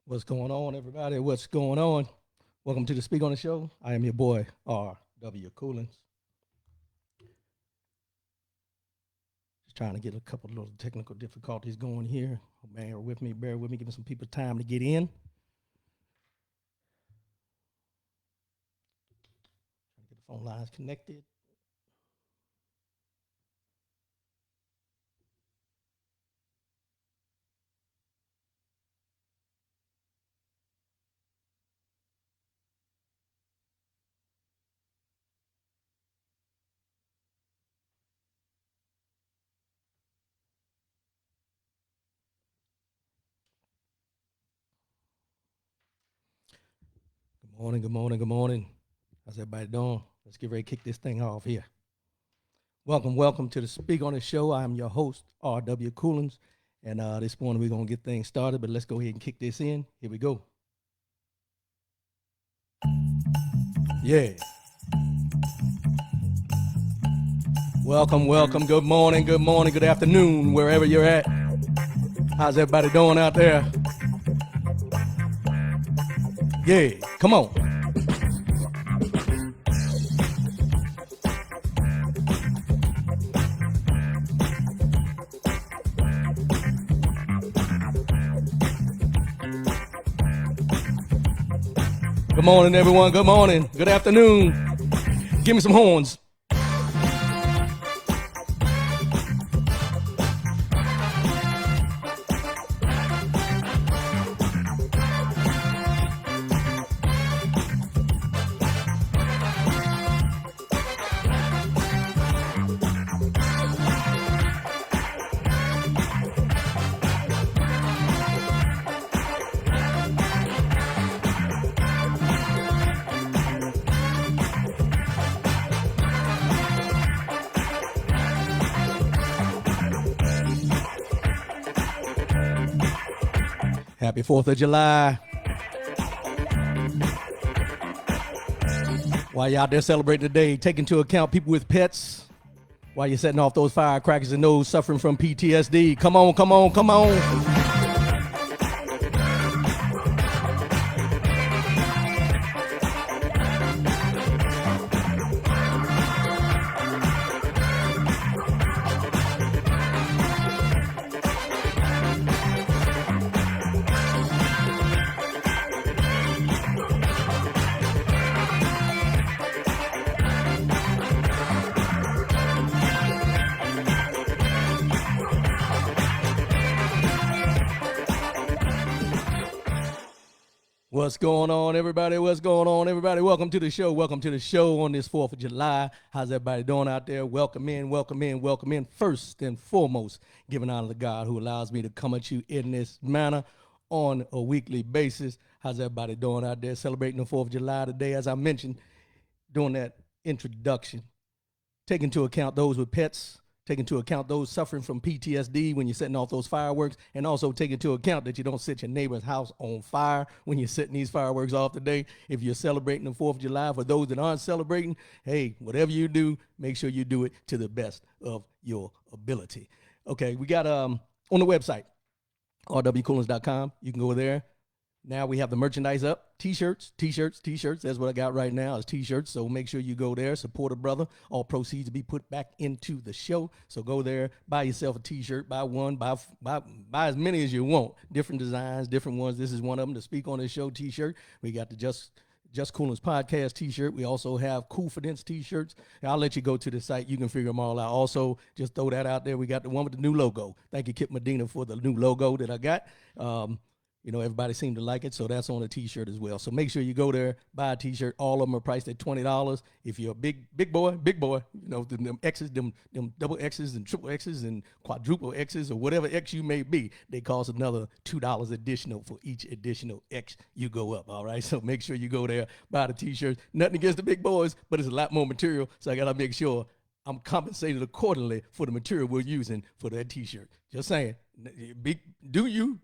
What's going on, everybody? What's going on? Welcome to the Speak on the Show. I am your boy, R.W. Coolins. Just trying to get a couple of little technical difficulties going here. Bear with me, giving some people time to get in. Trying to get the phone lines connected. Good morning. How's everybody doing? Let's get ready to kick this thing off here. Welcome to the Speak on the Show. I'm your host, R.W. Coolins. And this morning we're going to get things started, but let's go ahead and kick this in. Here we go. Yeah. Welcome. Good morning, good afternoon, wherever you're at. How's everybody doing out there? Yeah, come on. Good morning, everyone. Good morning. Good afternoon. Give me some horns. Happy 4th of July. While you're out there celebrating today, take into account people with pets while you're setting off those firecrackers and those suffering from PTSD. Come on. What's going on, everybody? Welcome to the show. Welcome to the show on this 4th of July. How's everybody doing out there? Welcome in. First and foremost, giving honor to God who allows me to come at you in this manner on a weekly basis. How's everybody doing out there celebrating the 4th of July today? As I mentioned, doing that introduction, take into account those with pets, take into account those suffering from PTSD when you're setting off those fireworks, and also take into account that you don't set your neighbor's house on fire when you're setting these fireworks off today. If you're celebrating the 4th of July, for those that aren't celebrating, hey, whatever you do, make sure you do it to the best of your ability. Okay, we got on the website, rwcoolins.com. You can go there. Now we have the merchandise up, t-shirts. That's what I got right now is t-shirts. So make sure you go there, support a brother. All proceeds to be put back into the show. So go there, buy yourself a t-shirt, buy one, buy as many as you want. Different designs, different ones. This is one of them, to Speak on the Show t-shirt. We got the Just Coolins Podcast t-shirt. We also have Confidence t-shirts. I'll let you go to the site. You can figure them all out. Also, just throw that out there. We got the one with the new logo. Thank you, Kip Medina, for the new logo that I got. Everybody seemed to like it, so that's on a t-shirt as well. So make sure you go there, buy a t-shirt. All of them are priced at $20. If you're a big boy, them X's, them double X's and triple X's and quadruple X's or whatever X you may be, they cost another $2 additional for each additional X you go up, all right? So make sure you go there, buy the t-shirts. Nothing against the big boys, but it's a lot more material, so I got to make sure I'm compensated accordingly for the material we're using for that t-shirt. Just saying. Do you.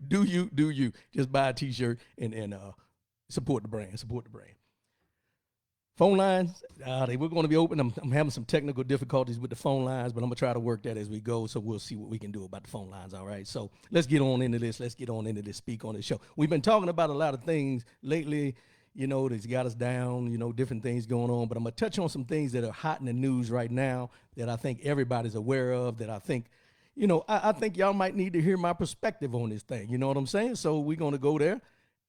Just buy a t-shirt and support the brand. Phone lines, they were going to be open. I'm having some technical difficulties with the phone lines, but I'm going to try to work that as we go. So we'll see what we can do about the phone lines. All right. So let's get on into this. Let's get on into this. Speak on the show. We've been talking about a lot of things lately, that's got us down, different things going on. But I'm going to touch on some things that are hot in the news right now that I think everybody's aware of, that I think, I think y'all might need to hear my perspective on this thing. You know what I'm saying? So we're going to go there.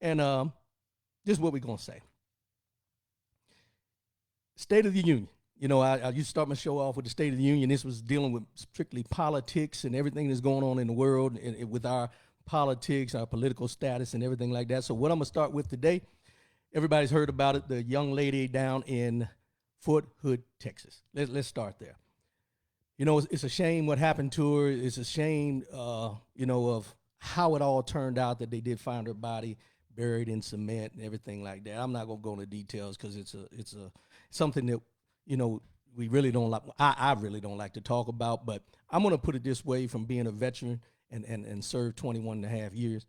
And this is what we're going to say. State of the Union. I used to start my show off with the State of the Union. This was dealing with strictly politics and everything that's going on in the world and with our politics, our political status and everything like that. So what I'm going to start with today, everybody's heard about it, the young lady down in Fort Hood, Texas. Let's start there. It's a shame what happened to her. It's a shame, of how it all turned out, that they did find her body buried in cement and everything like that. I'm not going to go into details because it's something that, we really don't like. I really don't like to talk about, but I'm going to put it this way, from being a veteran and served 21 and a half years.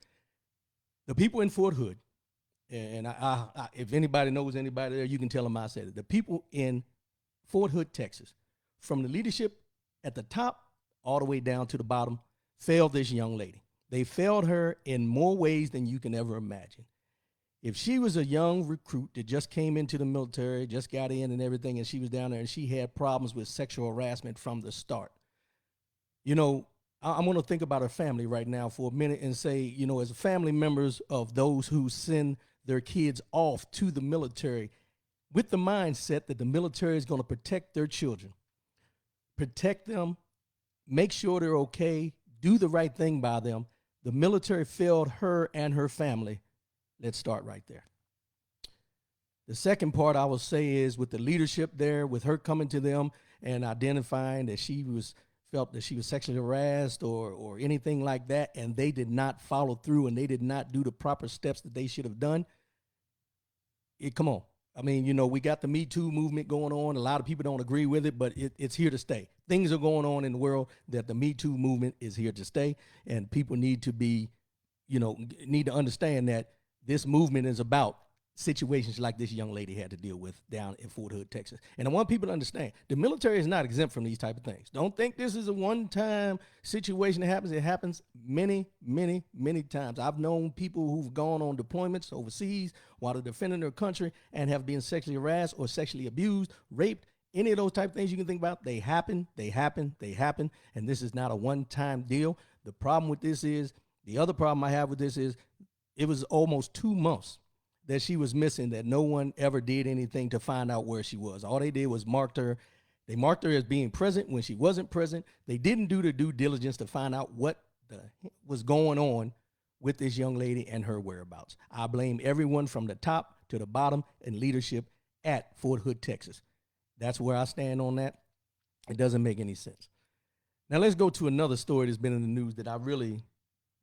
The people in Fort Hood, and I if anybody knows anybody there, you can tell them I said it. The people in Fort Hood, Texas, from the leadership at the top all the way down to the bottom, failed this young lady. They failed her in more ways than you can ever imagine. If she was a young recruit that just came into the military, just got in and everything, and she was down there and she had problems with sexual harassment from the start, I'm going to think about her family right now for a minute and say, as family members of those who send their kids off to the military with the mindset that the military is going to protect their children, protect them, make sure they're okay, do the right thing by them. The military failed her and her family. Let's start right there. The second part I will say is with the leadership there, with her coming to them and identifying that she felt that she was sexually harassed or anything like that, and they did not follow through and they did not do the proper steps that they should have done. Come on. I mean, we got the Me Too movement going on. A lot of people don't agree with it, but it's here to stay. Things are going on in the world that the Me Too movement is here to stay, and people need to be, need to understand that this movement is about situations like this young lady had to deal with down in Fort Hood, Texas. And I want people to understand, the military is not exempt from these type of things. Don't think this is a one-time situation that happens. It happens many, many, many times. I've known people who've gone on deployments overseas while they're defending their country and have been sexually harassed or sexually abused, raped, any of those type of things you can think about. They happen. And this is not a one-time deal. The problem with this is, the other problem I have with this is, it was almost 2 months that she was missing, that no one ever did anything to find out where she was. All they did was marked her. They marked her as being present when she wasn't present. They didn't do the due diligence to find out what was going on with this young lady and her whereabouts. I blame everyone from the top to the bottom in leadership at Fort Hood, Texas. That's where I stand on that. It doesn't make any sense. Now let's go to another story that's been in the news that I really,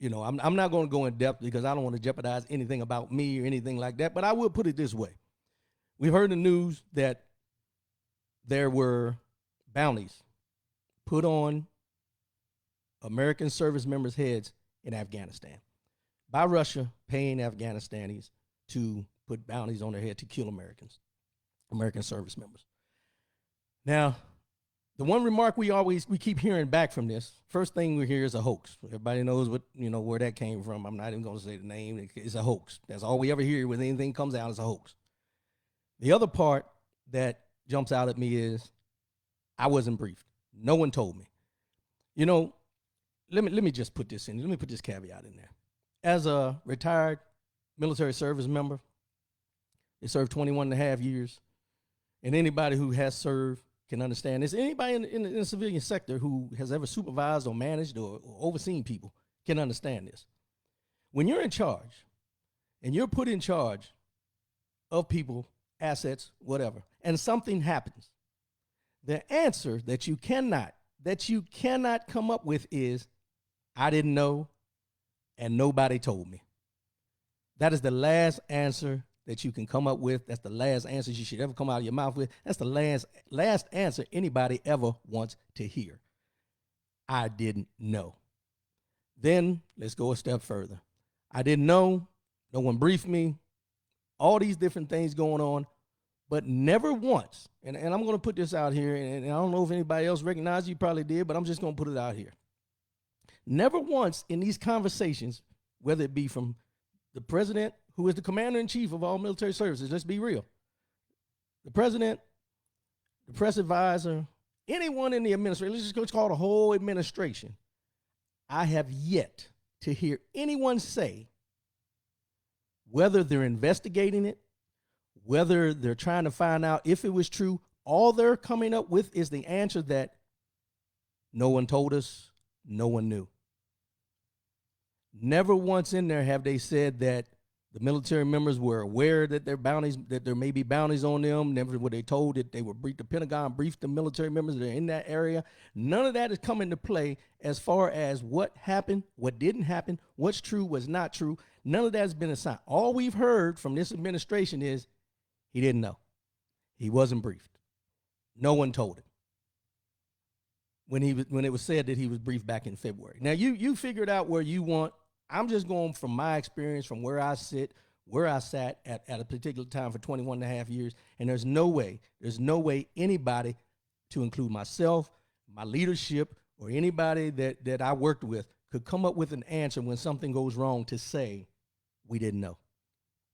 I'm not going to go in depth because I don't want to jeopardize anything about me or anything like that, but I will put it this way. We've heard in the news that there were bounties put on American service members' heads in Afghanistan by Russia, paying Afghanistanis to put bounties on their head to kill American service members. Now, the one remark we keep hearing back from this, first thing we hear is a hoax. Everybody knows where that came from. I'm not even going to say the name. It's a hoax. That's all we ever hear when anything comes out is a hoax. The other part that jumps out at me is I wasn't briefed. No one told me. Let me just put this in. Let me put this caveat in there. As a retired military service member, they served 21 and a half years, and anybody who has served can understand this. Anybody in the civilian sector who has ever supervised or managed or overseen people can understand this. When you're in charge and you're put in charge of people, assets, whatever, and something happens, the answer that you cannot come up with is, I didn't know and nobody told me. That is the last answer that you can come up with. That's the last answer you should ever come out of your mouth with. That's the last answer anybody ever wants to hear. I didn't know. Then let's go a step further. I didn't know. No one briefed me. All these different things going on. But never once, and I'm going to put this out here, and I don't know if anybody else recognized, you probably did, but I'm just going to put it out here. Never once in these conversations, whether it be from the president, who is the commander-in-chief of all military services, let's be real, the president, the press advisor, anyone in the administration, let's just call the whole administration, I have yet to hear anyone say whether they're investigating it, whether they're trying to find out if it was true. All they're coming up with is the answer that no one told us, no one knew. Never once in there have they said that the military members were aware that there may be bounties on them. Never were they told that they were briefed. The Pentagon briefed the military members that are in that area. None of that is coming into play as far as what happened, what didn't happen, what's true, what's not true. None of that has been assigned. All we've heard from this administration is he didn't know. He wasn't briefed. No one told him. When it was said that he was briefed back in February. Now you figured out where you want. I'm just going from my experience, from where I sat at a particular time for 21 and a half years, and there's no way anybody, to include myself, my leadership, or anybody that I worked with, could come up with an answer when something goes wrong to say, we didn't know,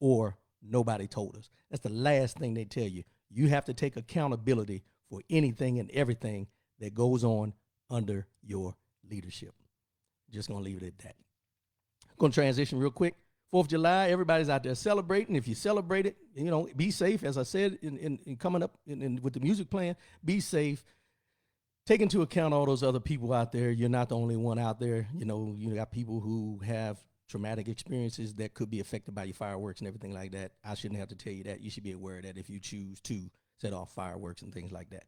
or nobody told us. That's the last thing they tell you. You have to take accountability for anything and everything that goes on under your leadership. Just going to leave it at that. Going to transition real quick. 4th of July, everybody's out there celebrating. If you celebrate it, be safe. As I said, in coming up with the music playing, be safe. Take into account all those other people out there. You're not the only one out there. You got people who have traumatic experiences that could be affected by your fireworks and everything like that. I shouldn't have to tell you that. You should be aware of that if you choose to set off fireworks and things like that.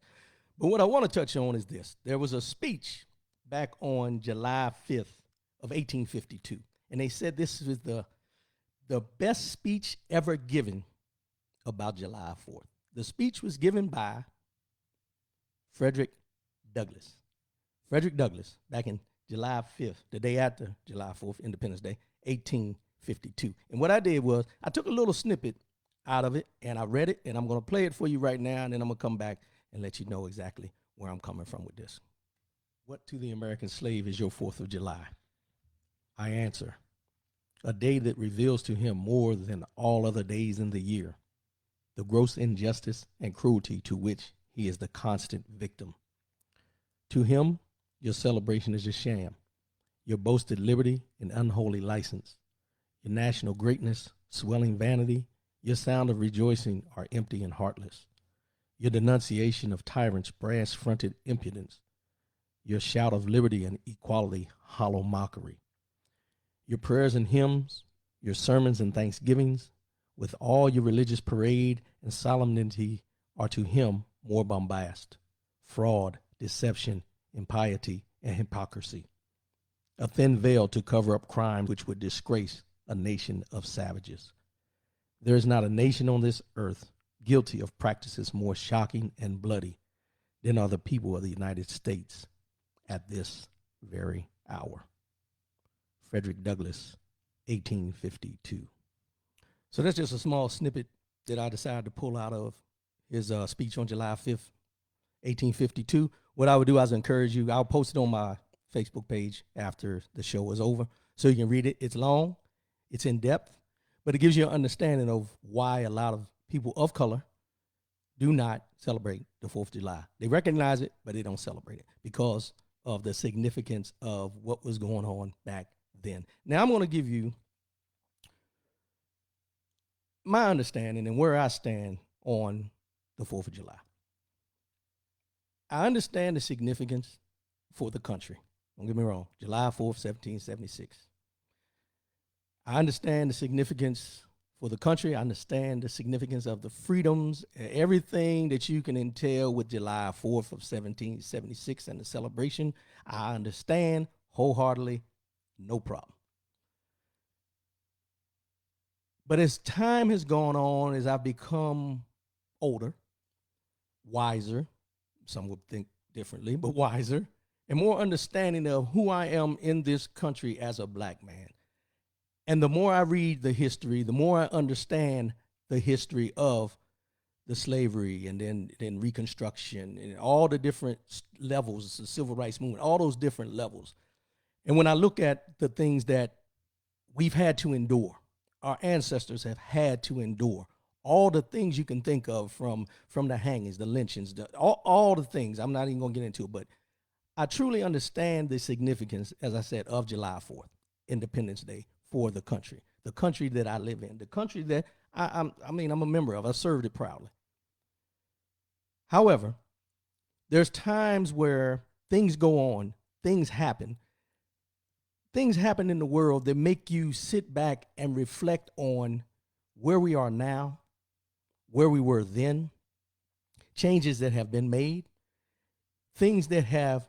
But what I want to touch on is this. There was a speech back on July 5th of 1852. And they said this was the best speech ever given about July 4th. The speech was given by Frederick Douglass. Frederick Douglass, back in July 5th, the day after July 4th, Independence Day, 1852. And what I did was I took a little snippet out of it, and I read it, and I'm going to play it for you right now, and then I'm going to come back and let you know exactly where I'm coming from with this. What to the American slave is your 4th of July? I answer, a day that reveals to him more than all other days in the year the gross injustice and cruelty to which he is the constant victim. To him, your celebration is a sham, your boasted liberty an unholy license, your national greatness swelling vanity, your sound of rejoicing are empty and heartless, your denunciation of tyrants' brass-fronted impudence, your shout of liberty and equality hollow mockery. Your prayers and hymns, your sermons and thanksgivings, with all your religious parade and solemnity, are to him more bombast, fraud, deception, impiety, and hypocrisy. A thin veil to cover up crime which would disgrace a nation of savages. There is not a nation on this earth guilty of practices more shocking and bloody than are the people of the United States at this very hour. Frederick Douglass, 1852. So that's just a small snippet that I decided to pull out of his speech on July 5th, 1852. What I would do is encourage you. I'll post it on my Facebook page after the show is over so you can read it. It's long, it's in depth, but it gives you an understanding of why a lot of people of color do not celebrate the 4th of July. They recognize it, but they don't celebrate it because of the significance of what was going on back then. Now I'm going to give you my understanding and where I stand on the 4th of July. I understand the significance for the country. Don't get me wrong. July 4th, 1776. I understand the significance for the country. I understand the significance of the freedoms, everything that you can entail with July 4th of 1776 and the celebration. I understand wholeheartedly, no problem. But as time has gone on, as I've become older, wiser, some would think differently, but wiser, and more understanding of who I am in this country as a black man. And the more I read the history, the more I understand the history of the slavery and then Reconstruction and all the different levels, the civil rights movement, all those different levels. And when I look at the things that we've had to endure, our ancestors have had to endure, all the things you can think of from the hangings, the lynchings, all the things. I'm not even going to get into it, but I truly understand the significance, as I said, of July 4th, Independence Day, for the country that I live in, the country that I'm a member of. I served it proudly. However, there's times where things go on, things happen in the world that make you sit back and reflect on where we are now, where we were then, changes that have been made, things that have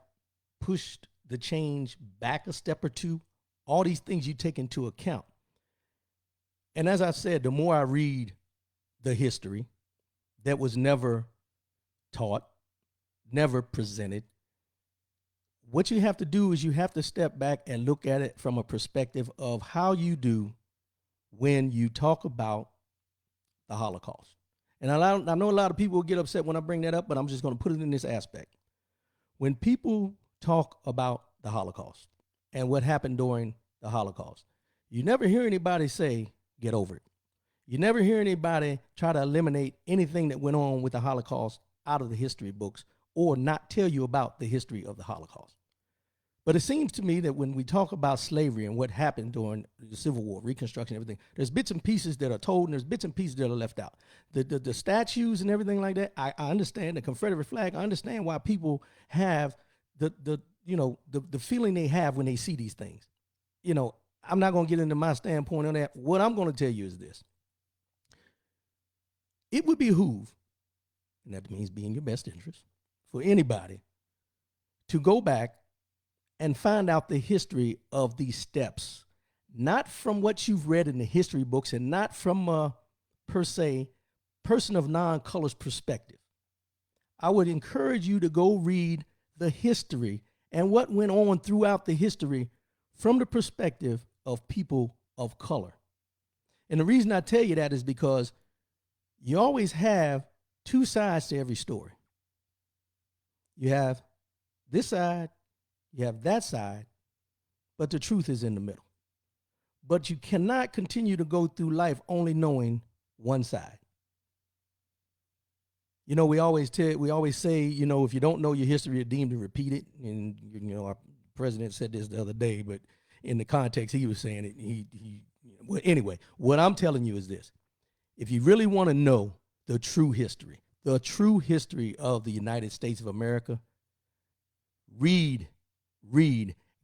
pushed the change back a step or two, all these things you take into account. And as I said, the more I read the history that was never taught, never presented, what you have to do is you have to step back and look at it from a perspective of how you do when you talk about the Holocaust. And I know a lot of people will get upset when I bring that up, but I'm just going to put it in this aspect. When people talk about the Holocaust and what happened during the Holocaust, you never hear anybody say, get over it. You never hear anybody try to eliminate anything that went on with the Holocaust out of the history books or not tell you about the history of the Holocaust. But it seems to me that when we talk about slavery and what happened during the Civil War, Reconstruction, everything, there's bits and pieces that are told and there's bits and pieces that are left out. The statues and everything like that, I understand the Confederate flag. I understand why people have the feeling they have when they see these things. You know, I'm not going to get into my standpoint on that. What I'm going to tell you is this. It would behoove, and that means be in your best interest, for anybody to go back and find out the history of these steps, not from what you've read in the history books and not from a, per se, person of non-color's perspective. I would encourage you to go read the history and what went on throughout the history from the perspective of people of color. And the reason I tell you that is because you always have two sides to every story. You have this side, you have that side, but the truth is in the middle. But you cannot continue to go through life only knowing one side. You know, we always say, you know, if you don't know your history, you're deemed to repeat it. And, you know, our president said this the other day, but in the context he was saying it, well, anyway, what I'm telling you is this. If you really want to know the true history of the United States of America, read,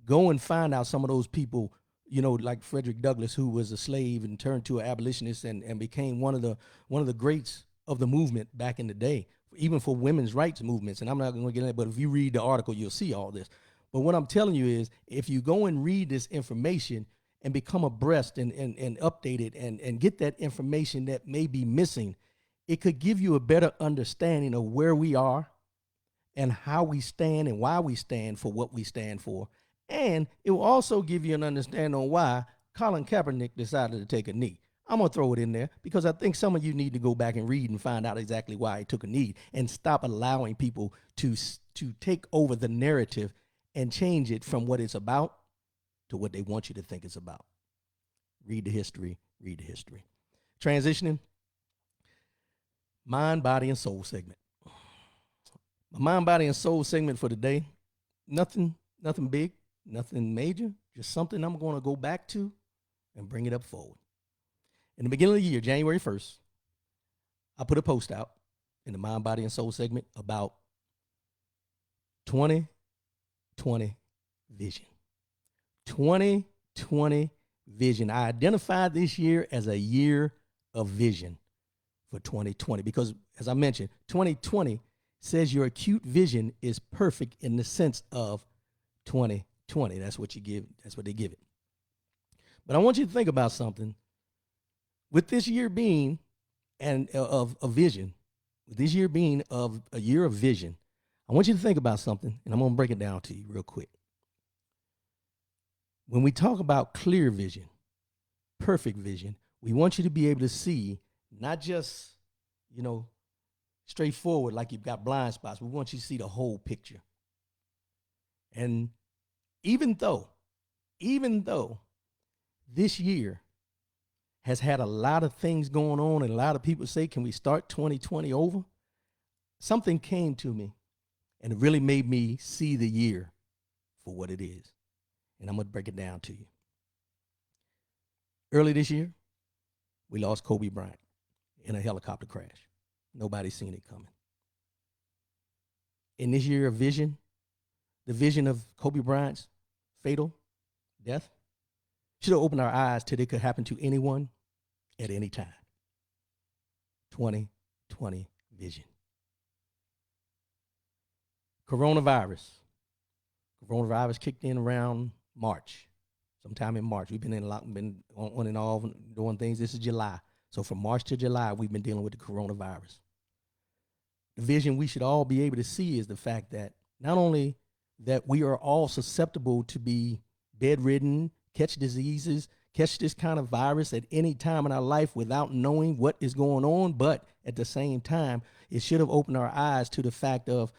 go and find out some of those people, you know, like Frederick Douglass, who was a slave and turned to an abolitionist and became one of the greats of the movement back in the day, even for women's rights movements. And I'm not going to get into it, but if you read the article, you'll see all this. But what I'm telling you is, if you go and read this information and become abreast and updated and get that information that may be missing, it could give you a better understanding of where we are and how we stand and why we stand for what we stand for. And it will also give you an understanding on why Colin Kaepernick decided to take a knee. I'm going to throw it in there because I think some of you need to go back and read and find out exactly why he took a knee and stop allowing people to take over the narrative and change it from what it's about to what they want you to think it's about. Read the history. Transitioning, mind, body, and soul segment. My mind, body, and soul segment for today, nothing big, nothing major, just something I'm going to go back to and bring it up forward. In the beginning of the year, January 1st, I put a post out in the mind, body, and soul segment about 2020 vision. 2020 vision. I identified this year as a year of vision for 2020 because, as I mentioned, 2020 says your acute vision is perfect in the sense of 2020. That's what you give. That's what they give it. But I want you to think about something. With this year being of a vision, with this year being of a year of vision, I want you to think about something, and I'm going to break it down to you real quick. When we talk about clear vision, perfect vision, we want you to be able to see not just, you know, straightforward like you've got blind spots. We want you to see the whole picture. And even though this year has had a lot of things going on and a lot of people say, can we start 2020 over? Something came to me and it really made me see the year for what it is. And I'm going to break it down to you. Early this year, we lost Kobe Bryant in a helicopter crash. Nobody's seen it coming. In this year of vision, the vision of Kobe Bryant's fatal death should have opened our eyes till it could happen to anyone at any time. 2020 vision. Coronavirus kicked in around March, sometime in March. We've been been on and off doing things. This is July. So from March to July, we've been dealing with the coronavirus. The vision we should all be able to see is the fact that not only that we are all susceptible to be bedridden, catch diseases, catch this kind of virus at any time in our life without knowing what is going on, but at the same time, it should have opened our eyes to the fact of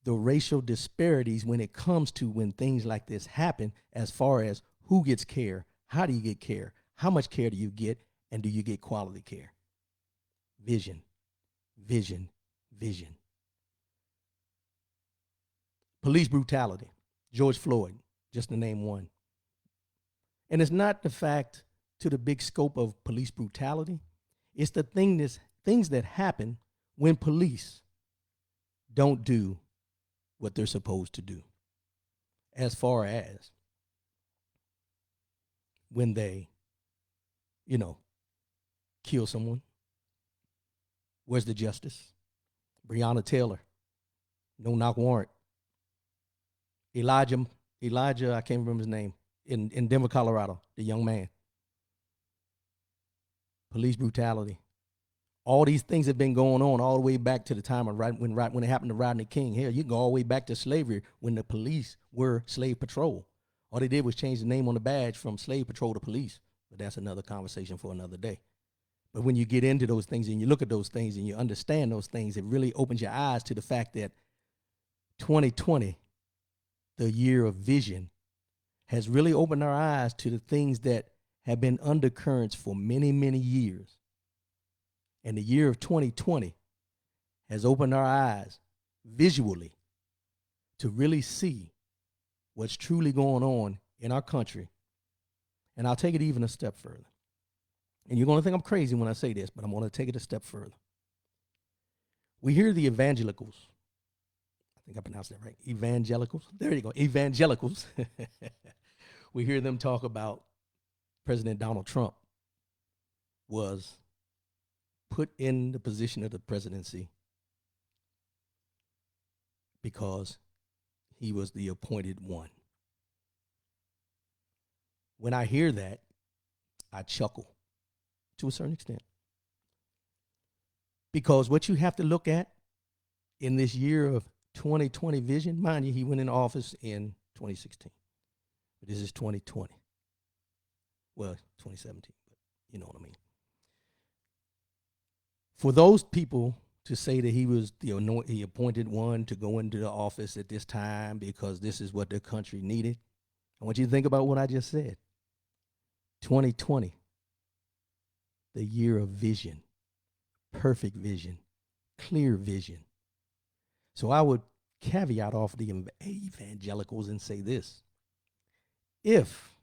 the racial disparities when it comes to when things like this happen, as far as who gets care, how do you get care, how much care do you get, and do you get quality care? Vision, vision, vision. Police brutality, George Floyd, just to name one. And it's not the fact to the big scope of police brutality. It's the things that happen when police don't do what they're supposed to do. As far as when they, kill someone. Where's the justice? Breonna Taylor, no knock warrant. Elijah, I can't remember his name, in Denver, Colorado, the young man. Police brutality. All these things have been going on all the way back to the time of when it happened to Rodney King. Hell, you can go all the way back to slavery when the police were slave patrol. All they did was change the name on the badge from slave patrol to police. But that's another conversation for another day. But when you get into those things and you look at those things and you understand those things, it really opens your eyes to the fact that 2020, the year of vision, has really opened our eyes to the things that have been undercurrents for many, many years. And the year of 2020 has opened our eyes visually to really see what's truly going on in our country. And I'll take it even a step further. And you're going to think I'm crazy when I say this, but I'm going to take it a step further. We hear the evangelicals. I think I pronounced that right. Evangelicals. There you go. Evangelicals. We hear them talk about President Donald Trump was put in the position of the presidency because he was the appointed one. When I hear that, I chuckle to a certain extent. Because what you have to look at in this year of 2020 vision, mind you, he went into office in 2016. But this is 2020. Well, 2017, but you know what I mean. For those people to say that he was the appointed one to go into the office at this time because this is what the country needed, I want you to think about what I just said. 2020, the year of vision, perfect vision, clear vision. So I would caveat off the evangelicals and say this. If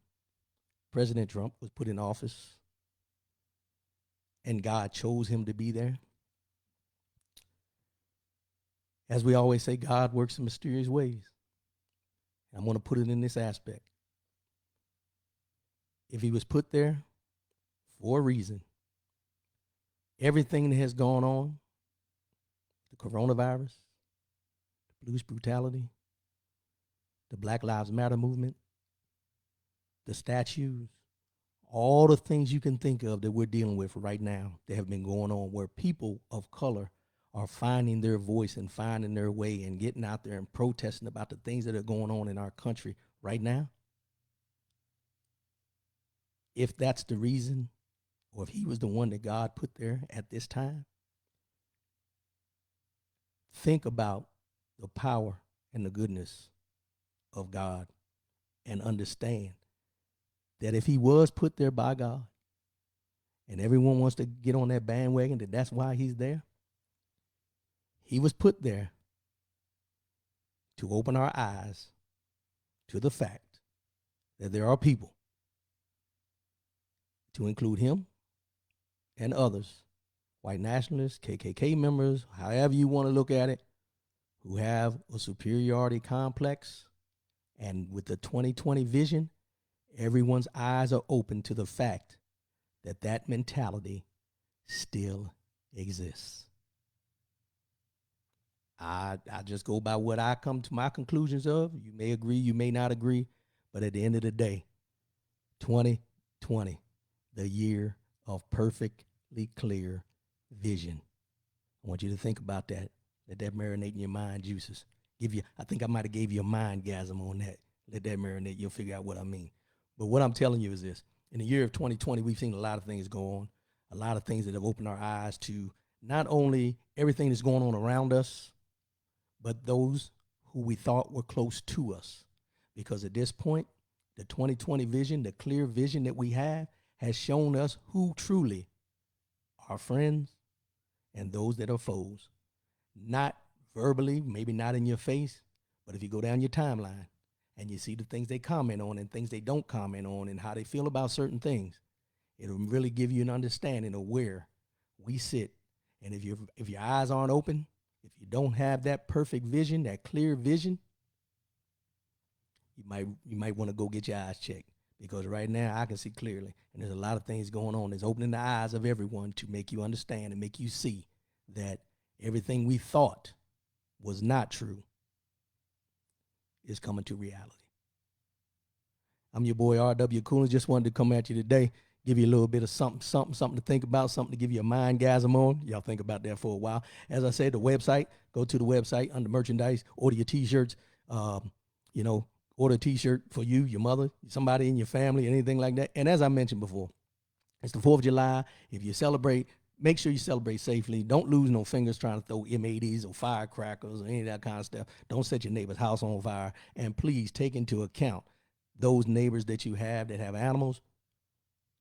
President Trump was put in office and God chose him to be there, as we always say, God works in mysterious ways. I'm going to put it in this aspect. If he was put there for a reason, everything that has gone on, the coronavirus, the police brutality, the Black Lives Matter movement, the statues, all the things you can think of that we're dealing with right now that have been going on, where people of color are finding their voice and finding their way and getting out there and protesting about the things that are going on in our country right now. If that's the reason, or if he was the one that God put there at this time, think about the power and the goodness of God and understand that if he was put there by God and everyone wants to get on that bandwagon that that's why he's there, he was put there to open our eyes to the fact that there are people, to include him and others, white nationalists, KKK members, however you want to look at it, who have a superiority complex. And with the 2020 vision, everyone's eyes are open to the fact that that mentality still exists. I just go by what I come to my conclusions of. You may agree, you may not agree, but at the end of the day, 2020, the year of perfectly clear vision. I want you to think about that. Let that marinate in your mind juices. I think I might have gave you a mindgasm on that. Let that marinate. You'll figure out what I mean. But what I'm telling you is this. In the year of 2020, we've seen a lot of things go on, a lot of things that have opened our eyes to not only everything that's going on around us, but those who we thought were close to us. Because at this point, the 2020 vision, the clear vision that we have, has shown us who truly are friends and those that are foes. Not verbally, maybe not in your face, but if you go down your timeline and you see the things they comment on and things they don't comment on and how they feel about certain things, it'll really give you an understanding of where we sit. And if your eyes aren't open, if you don't have that perfect vision, that clear vision, you might want to go get your eyes checked, because right now I can see clearly, and there's a lot of things going on. It's opening the eyes of everyone to make you understand and make you see that everything we thought was not true is coming to reality. I'm your boy R.W. Coolins. Just wanted to come at you today, give you a little bit of something to think about, something to give you a mindgasm on. Y'all think about that for a while. As I said, the website, go to the website under merchandise, order your T-shirts, order a T-shirt for you, your mother, somebody in your family, anything like that. And as I mentioned before, it's the 4th of July. If you celebrate, make sure you celebrate safely. Don't lose no fingers trying to throw M80s or firecrackers or any of that kind of stuff. Don't set your neighbor's house on fire. And please take into account those neighbors that you have that have animals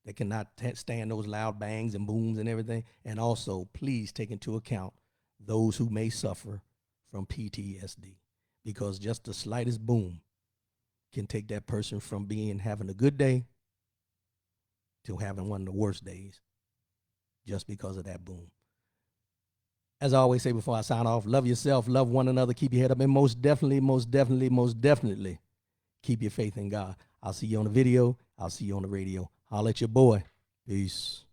that cannot stand those loud bangs and booms and everything. And also, please take into account those who may suffer from PTSD, because just the slightest boom can take that person from having a good day to having one of the worst days just because of that boom. As I always say before I sign off, love yourself, love one another, keep your head up, and most definitely keep your faith in God. I'll see you on the video. I'll see you on the radio. Holla at your boy. Peace.